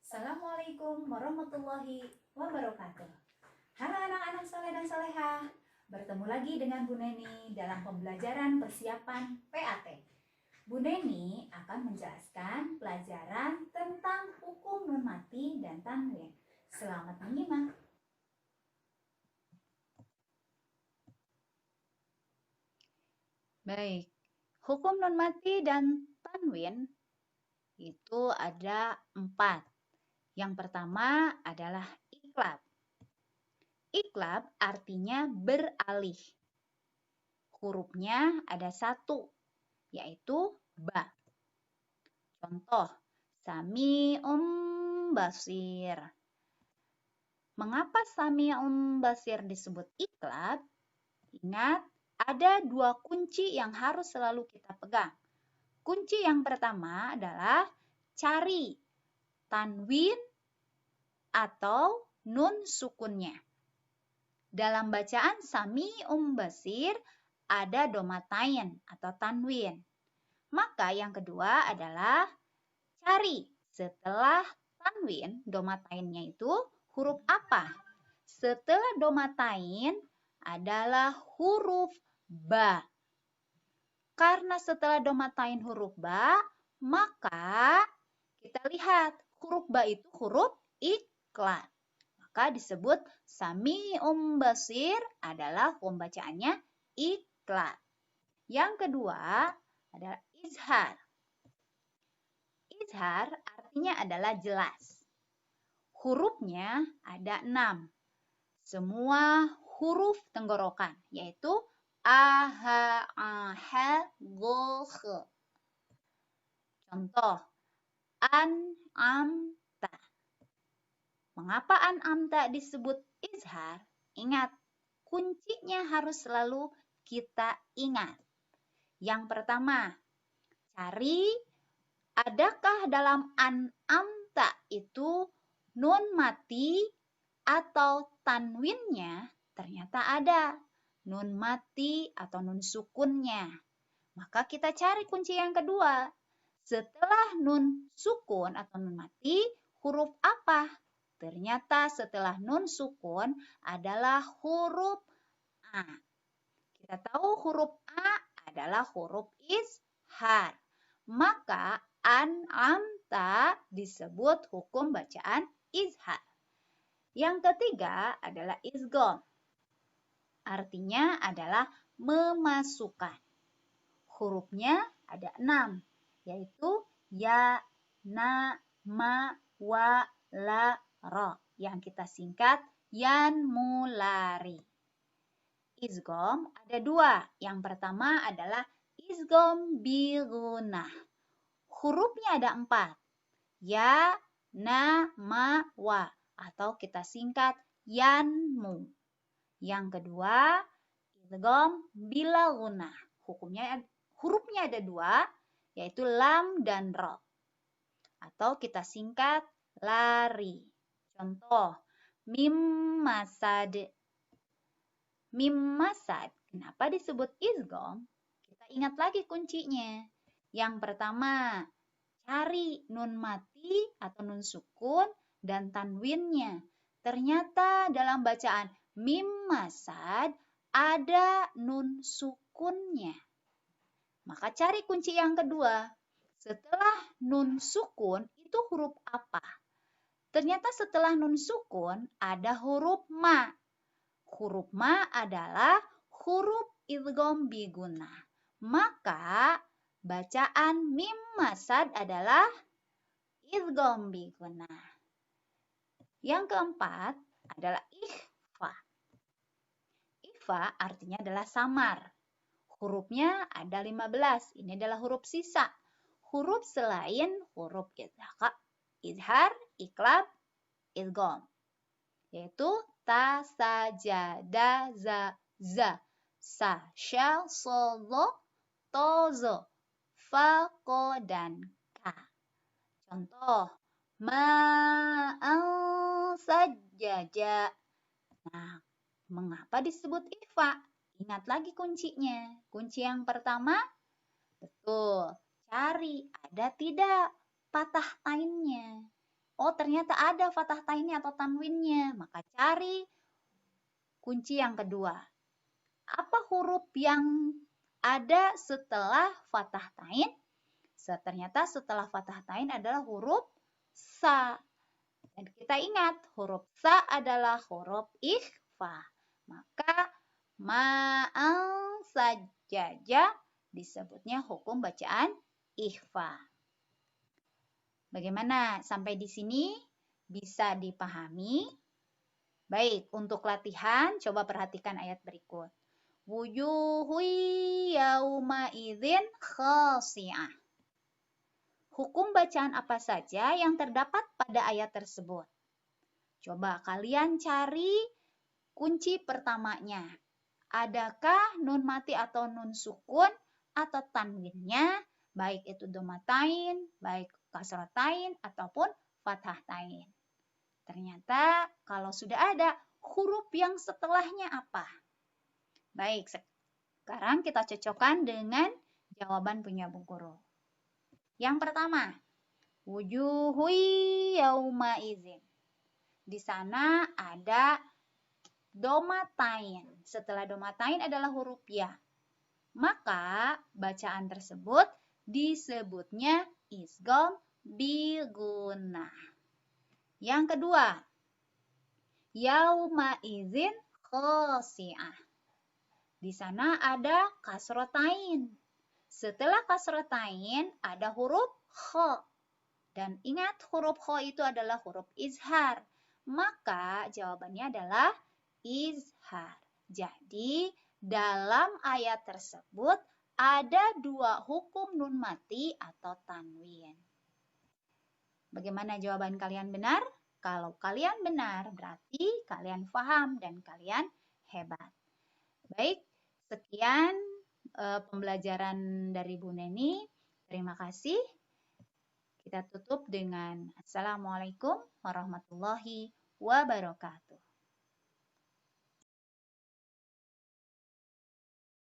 Assalamualaikum warahmatullahi wabarakatuh. Halo anak-anak soleh dan solehah. Bertemu lagi dengan Bu Neni dalam pembelajaran persiapan PAT. Bu Neni akan menjelaskan pelajaran tentang hukum nun mati dan tanwin. Selamat menyimak. Baik, hukum nun mati dan tanwin itu ada 4. Yang pertama adalah iklab. Iklab artinya beralih. Hurufnya ada 1, yaitu ba. Contoh, sami'um basir. Mengapa sami'um basir disebut iklab? Ingat, ada 2 kunci yang harus selalu kita pegang. Kunci yang pertama adalah cari tanwin atau nun sukunnya. Dalam bacaan sami'um basir ada domatain atau tanwin. Maka yang kedua adalah cari setelah tanwin, domatainnya itu huruf apa? Setelah domatain adalah huruf ba. Karena setelah domatain huruf ba, maka kita lihat huruf ba itu huruf iklab. Maka disebut sami'um basir adalah pembacaannya iklab. Yang kedua adalah izhar. Izhar artinya adalah jelas. Hurufnya ada 6. Semua huruf tenggorokan, yaitu a, ha, a, ha, go, he. Contoh, an'amta. Mengapa an'amta disebut izhar? Ingat, kuncinya harus selalu kita ingat. Yang pertama, cari adakah dalam an'amta itu nun mati atau tanwinnya? Ternyata ada nun mati atau nun sukunnya. Maka kita cari kunci yang kedua. Setelah nun sukun atau nun mati, huruf apa? Ternyata setelah nun sukun adalah huruf A. Kita tahu huruf A adalah huruf izhar. Maka an'amta disebut hukum bacaan izhar. Yang ketiga adalah izgham. Artinya adalah memasukkan. Hurufnya ada 6, yaitu ya, na, ma, wa, la, ro. Yang kita singkat yanmulari. Izgham ada 2. Yang pertama adalah izgham bigunah. Hurufnya ada 4. Ya, na, ma, wa. Atau kita singkat yanmu. Yang kedua, izgham bila gunah. Hurufnya ada 2, yaitu lam dan ro. Atau kita singkat lari. Contoh, mim masad. Mim masad. Kenapa disebut izgham? Kita ingat lagi kuncinya. Yang pertama, cari nun mati atau nun sukun dan tanwinnya. Ternyata dalam bacaan mim masad ada nun sukunnya. Maka cari kunci yang kedua. Setelah nun sukun itu huruf apa? Ternyata setelah nun sukun ada huruf ma. Huruf ma adalah huruf idgham bigunah. Maka bacaan mim masad adalah idgham bigunah. Yang keempat adalah ikhfa. Ikhfa artinya adalah samar. Hurufnya ada 15. Ini adalah huruf sisa. Huruf selain huruf izhar, iklab, idgham. Yaitu ta, sa, ja, da, za, za, sa, sha, so, lo, to, zo, fa, ko, dan ka. Contoh, ma'an sajjaja. Nah, mengapa disebut ikhfa? Ingat lagi kuncinya. Kunci yang pertama, betul, cari ada tidak patah tainnya. Oh, ternyata ada fathah tainnya atau tanwinnya. Maka cari kunci yang kedua. Apa huruf yang ada setelah fathah tain? Ternyata setelah fathah tain adalah huruf sa. Dan kita ingat, huruf sa adalah huruf ikhfa. Maka ma'al sajaja disebutnya hukum bacaan ikhfa. Bagaimana? Sampai di sini bisa dipahami? Baik, untuk latihan coba perhatikan ayat berikut. Wujuhu yauma idzin khashi'ah. Hukum bacaan apa saja yang terdapat pada ayat tersebut? Coba kalian cari kunci pertamanya. Adakah nun mati atau nun sukun atau tanwinnya, baik itu domatain, baik kasratain, ataupun fathatain. Ternyata kalau sudah ada, huruf yang setelahnya apa? Baik, sekarang kita cocokkan dengan jawaban punya Bu Guru. Yang pertama, wujuhu yauma izin. Di sana ada domatain. Setelah domatain adalah huruf ya. Maka bacaan tersebut disebutnya isgom bilgunah. Yang kedua, yauma izin khosi'ah. Di sana ada kasrotain. Setelah kasrotain ada huruf kho. Dan ingat huruf kho itu adalah huruf izhar. Maka jawabannya adalah izhar. Jadi dalam ayat tersebut ada dua hukum nun mati atau tanwin. Bagaimana jawaban kalian benar? Kalau kalian benar berarti kalian paham dan kalian hebat. Baik, sekian pembelajaran dari Bu Neni. Terima kasih. Kita tutup dengan Assalamualaikum warahmatullahi wabarakatuh.